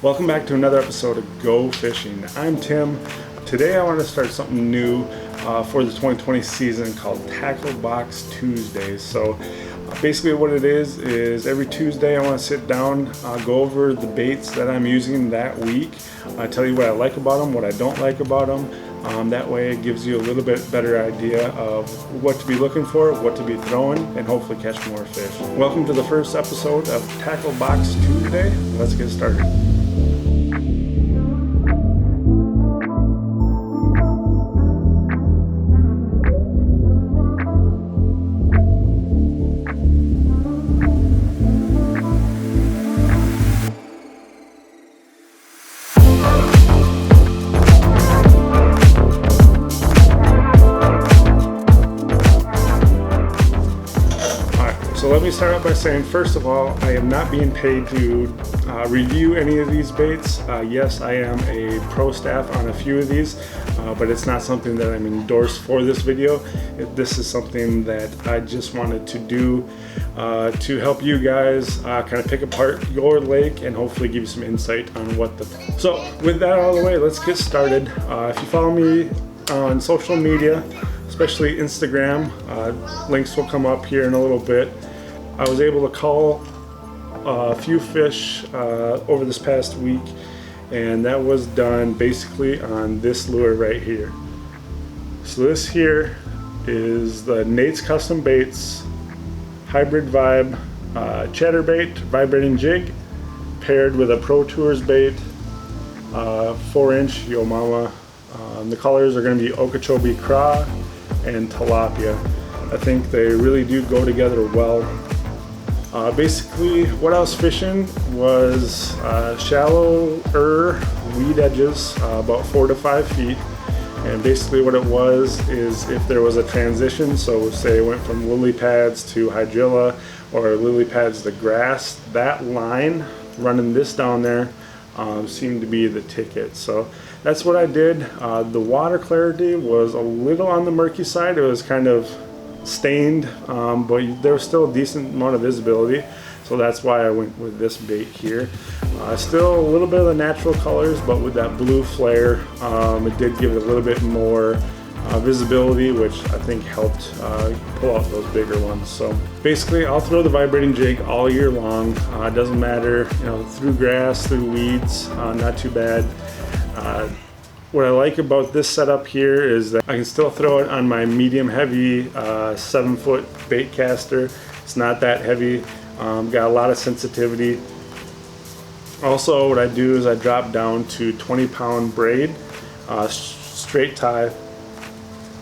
Welcome back to another episode of Go Fishing. I'm Tim. Today I want to start something new for the 2020 season called Tackle Box Tuesdays. So basically what it is every Tuesday I want to sit down, go over the baits that I'm using that week, tell you what I like about them, what I don't like about them. That way it gives you a little bit better idea of what to be looking for, what to be throwing, and hopefully catch more fish. Welcome to the first episode of Tackle Box Tuesday. Let's get started. So let me start out by saying, first of all, I am not being paid to review any of these baits. Yes, I am a pro staff on a few of these, but it's not something that I'm endorsed for this video. This is something that I just wanted to do to help you guys kind of pick apart your lake and hopefully give you some insight on what the... So with that out of the way, let's get started. If you follow me on social media, especially Instagram, links will come up here in a little bit. I was able to call a few fish over this past week, and that was done basically on this lure right here. So this here is the Nate's Custom Baits Hybrid Vibe Chatterbait Vibrating Jig paired with a Pro Tours bait, 4-inch Yo Mama. The colors are going to be Okeechobee Craw and Tilapia. I think they really do go together well. Basically what I was fishing was shallower weed edges, about 4 to 5 feet, and basically what it was is if there was a transition, so say it went from lily pads to hydrilla or lily pads to grass, that line running this down there seemed to be the ticket. So that's what I did. The water clarity was a little on the murky side. It was kind of stained, but there was still a decent amount of visibility, so that's why I went with this bait here. Still a little bit of the natural colors, but with that blue flare, it did give it a little bit more visibility, which I think helped pull out those bigger ones. So basically I'll throw the vibrating jig all year long. It doesn't matter, through grass, through weeds, not too bad. What I like about this setup here is that I can still throw it on my medium heavy 7-foot bait caster. It's not that heavy, got a lot of sensitivity. Also what I do is I drop down to 20-pound braid, straight tie.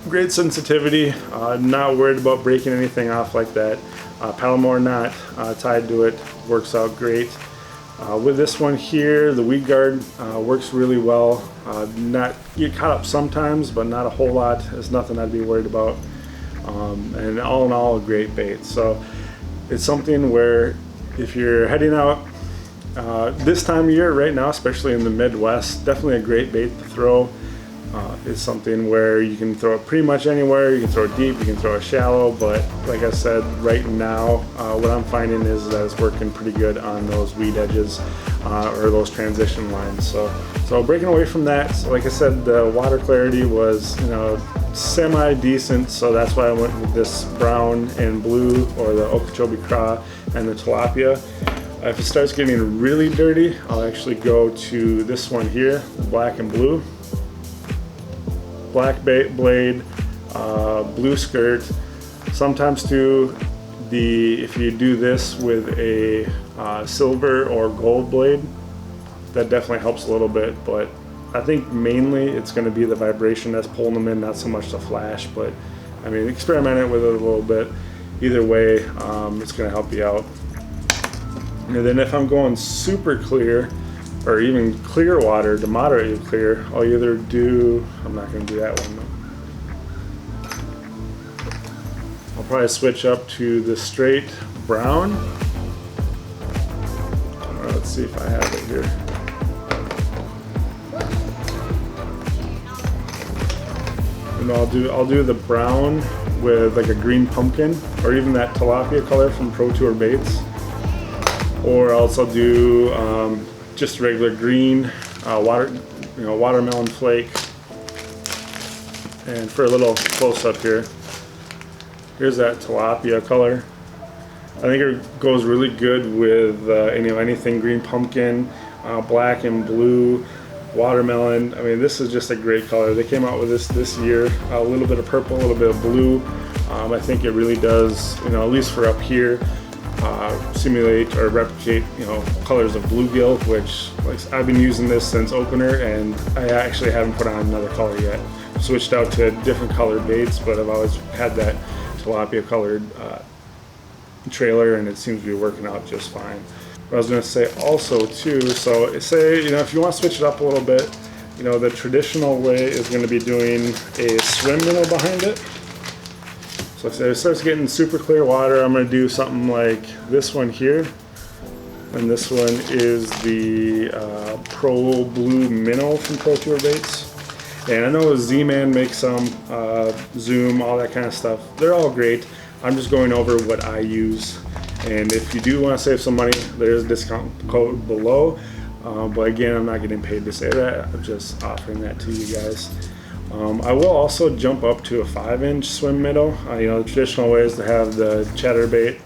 Great sensitivity, not worried about breaking anything off like that. Palomar knot tied to it works out great. With this one here, the weed guard works really well. Not get caught up sometimes, but not a whole lot. It's nothing I'd be worried about. And all in all, a great bait. So it's something where if you're heading out this time of year right now, especially in the Midwest, definitely a great bait to throw. It's something where you can throw it pretty much anywhere. You can throw it deep, you can throw it shallow, but like I said, right now what I'm finding is that it's working pretty good on those weed edges or those transition lines. So breaking away from that, so like I said, the water clarity was semi decent, so that's why I went with this brown and blue, or the Okeechobee Craw and the Tilapia. If it starts getting really dirty, I'll actually go to this one here, the black and blue. Black blade, blue skirt. Sometimes too, if you do this with a silver or gold blade, that definitely helps a little bit, but I think mainly it's going to be the vibration that's pulling them in, not so much the flash. But I mean, experiment with it a little bit. Either way, it's going to help you out. And then if I'm going super clear, or even clear water to moderately clear, I'll either do, I'm not going to do that one though. I'll probably switch up to the straight brown. Let's see if I have it here. And I'll do the brown with like a green pumpkin, or even that tilapia color from Pro Tour Baits. Or else I'll do just regular green, watermelon flake. And for a little close up here, here's that tilapia color. I think it goes really good with anything green pumpkin, black and blue, watermelon. I mean, this is just a great color. They came out with this year, a little bit of purple, a little bit of blue. I think it really does, at least for up here, simulate or replicate, colors of bluegill, which I've been using this since opener, and I actually haven't put on another color yet. Switched out to different colored baits, but I've always had that tilapia colored trailer, and it seems to be working out just fine. What I was going to say also too, so say, if you want to switch it up a little bit, the traditional way is going to be doing a swim minnow behind it. So if it starts getting super clear water, I'm going to do something like this one here. And this one is the Pro Blue Minnow from Pro Tour Baits. And I know Z-Man makes some, Zoom, all that kind of stuff. They're all great. I'm just going over what I use. And if you do want to save some money, there's a discount code below. But again, I'm not getting paid to say that. I'm just offering that to you guys. I will also jump up to a 5-inch swim minnow. The traditional way is to have the chatterbait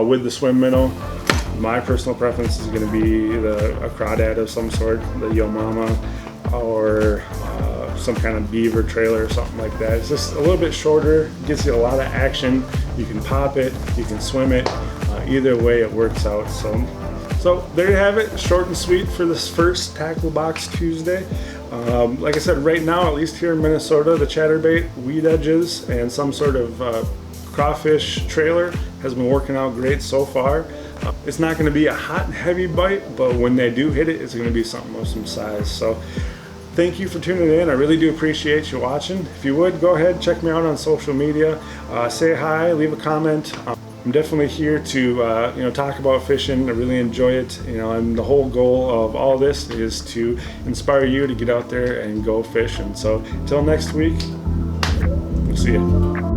with the swim minnow. My personal preference is going to be a crawdad of some sort, the Yo Mama, or some kind of beaver trailer or something like that. It's just a little bit shorter, gives you a lot of action. You can pop it, you can swim it. Either way, it works out. So there you have it, short and sweet for this first Tackle Box Tuesday. Like I said, right now, at least here in Minnesota, the chatterbait, weed edges, and some sort of crawfish trailer has been working out great so far. It's not going to be a hot and heavy bite, but when they do hit it, it's going to be something of some size. So thank you for tuning in. I really do appreciate you watching. If you would, go ahead, check me out on social media. Say hi, leave a comment. I'm definitely here to talk about fishing. I really enjoy it, and the whole goal of all this is to inspire you to get out there and go fishing. So until next week, we'll see you.